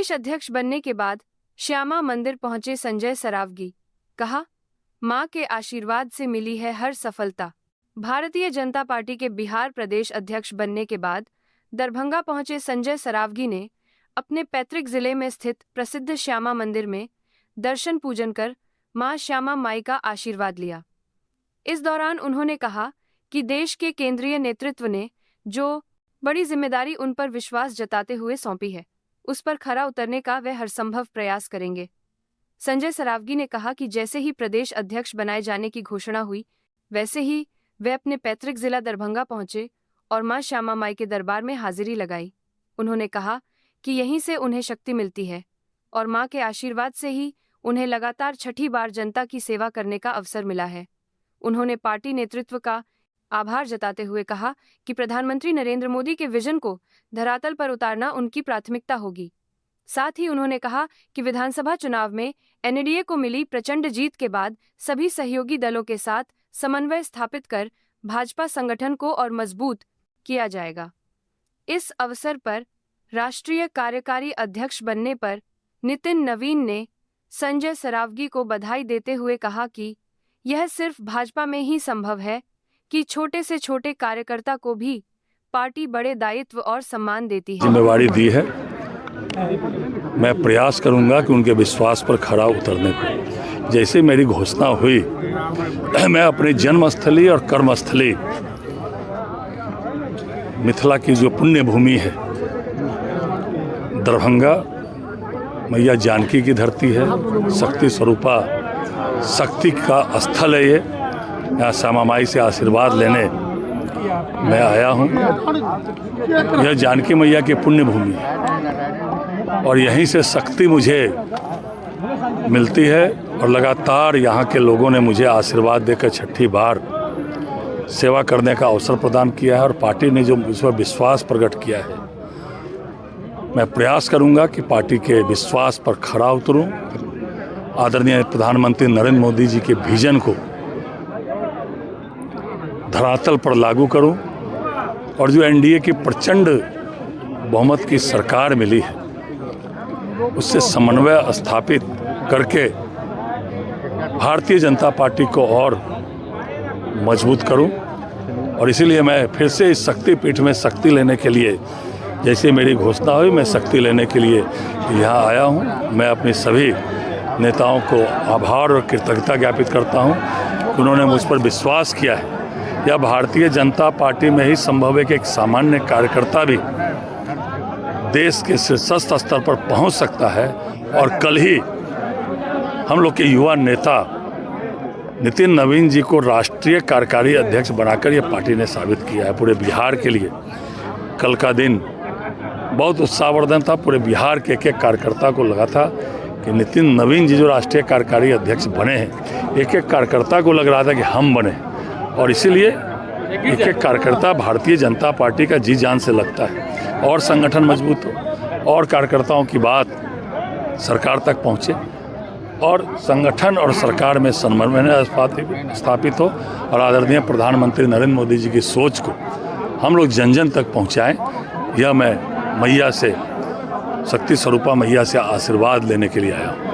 प्रदेश अध्यक्ष बनने के बाद श्यामा मंदिर पहुंचे संजय सरावगी। कहा, मां के आशीर्वाद से मिली है हर सफलता। भारतीय जनता पार्टी के बिहार प्रदेश अध्यक्ष बनने के बाद दरभंगा पहुंचे संजय सरावगी ने अपने पैतृक जिले में स्थित प्रसिद्ध श्यामा मंदिर में दर्शन पूजन कर मां श्यामा माई का आशीर्वाद लिया। इस दौरान उन्होंने कहा कि देश के केंद्रीय नेतृत्व ने जो बड़ी जिम्मेदारी उन पर विश्वास जताते हुए सौंपी है, उस पर खरा उतरने का वे हरसंभव प्रयास करेंगे। संजय सरावगी ने कहा कि जैसे ही प्रदेश अध्यक्ष बनाए जाने की घोषणा हुई, वैसे ही वे अपने पैतृक जिला दरभंगा पहुंचे और मां श्यामा माई के दरबार में हाजिरी लगाई। उन्होंने कहा कि यहीं से उन्हें शक्ति मिलती है और मां के आशीर्वाद से ही उन्हें लगातार छठी बार जनता की सेवा करने का अवसर मिला है। उन्होंने पार्टी नेतृत्व का आभार जताते हुए कहा कि प्रधानमंत्री नरेंद्र मोदी के विजन को धरातल पर उतारना उनकी प्राथमिकता होगी। साथ ही उन्होंने कहा कि विधानसभा चुनाव में एनडीए को मिली प्रचंड जीत के बाद सभी सहयोगी दलों के साथ समन्वय स्थापित कर भाजपा संगठन को और मजबूत किया जाएगा। इस अवसर पर राष्ट्रीय कार्यकारी अध्यक्ष बनने पर नितिन नवीन ने संजय सरावगी को बधाई देते हुए कहा कि यह सिर्फ भाजपा में ही संभव है कि छोटे से छोटे कार्यकर्ता को भी पार्टी बड़े दायित्व और सम्मान देती है। जिम्मेवारी दी है, मैं प्रयास करूंगा कि उनके विश्वास पर खरा उतरने को। जैसे मेरी घोषणा हुई, मैं अपनी जन्मस्थली और कर्मस्थली मिथिला की जो पुण्य भूमि है दरभंगा, मैया जानकी की धरती है, शक्ति स्वरूपा शक्ति का स्थल है ये। यहाँ श्यामा माई से आशीर्वाद लेने मैं आया हूँ। यह जानकी मैया की पुण्य भूमि है और यहीं से शक्ति मुझे मिलती है और लगातार यहाँ के लोगों ने मुझे आशीर्वाद देकर छठी बार सेवा करने का अवसर प्रदान किया है और पार्टी ने जो मुझ पर विश्वास प्रकट किया है, मैं प्रयास करूँगा कि पार्टी के विश्वास पर खरा उतरूँ, आदरणीय प्रधानमंत्री नरेंद्र मोदी जी के विजन को धरातल पर लागू करूं और जो एनडीए की प्रचंड बहुमत की सरकार मिली है उससे समन्वय स्थापित करके भारतीय जनता पार्टी को और मजबूत करूं। और इसीलिए मैं फिर से इस शक्तिपीठ में शक्ति लेने के लिए, जैसे मेरी घोषणा हुई, मैं शक्ति लेने के लिए यहाँ आया हूँ। मैं अपने सभी नेताओं को आभार और कृतज्ञता ज्ञापित करता हूँ कि उन्होंने मुझ पर विश्वास किया है। यह भारतीय जनता पार्टी में ही संभव है कि एक सामान्य कार्यकर्ता भी देश के शीर्षस्थ स्तर पर पहुंच सकता है। और कल ही हम लोग के युवा नेता नितिन नवीन जी को राष्ट्रीय कार्यकारी अध्यक्ष बनाकर यह पार्टी ने साबित किया है। पूरे बिहार के लिए कल का दिन बहुत उत्साहवर्धन था। पूरे बिहार के एक एक कार्यकर्ता को लगा था कि नितिन नवीन जी जो राष्ट्रीय कार्यकारी अध्यक्ष बने हैं, एक एक कार्यकर्ता को लग रहा था कि हम बने। और इसीलिए एक एक कार्यकर्ता भारतीय जनता पार्टी का जी जान से लगता है और संगठन मजबूत हो और कार्यकर्ताओं की बात सरकार तक पहुँचे और संगठन और सरकार में समन्वय स्थापित हो और आदरणीय प्रधानमंत्री नरेंद्र मोदी जी की सोच को हम लोग जन जन तक पहुँचाएँ। यह मैं मैया से, शक्ति स्वरूपा मैया से आशीर्वाद लेने के लिए आया हूँ।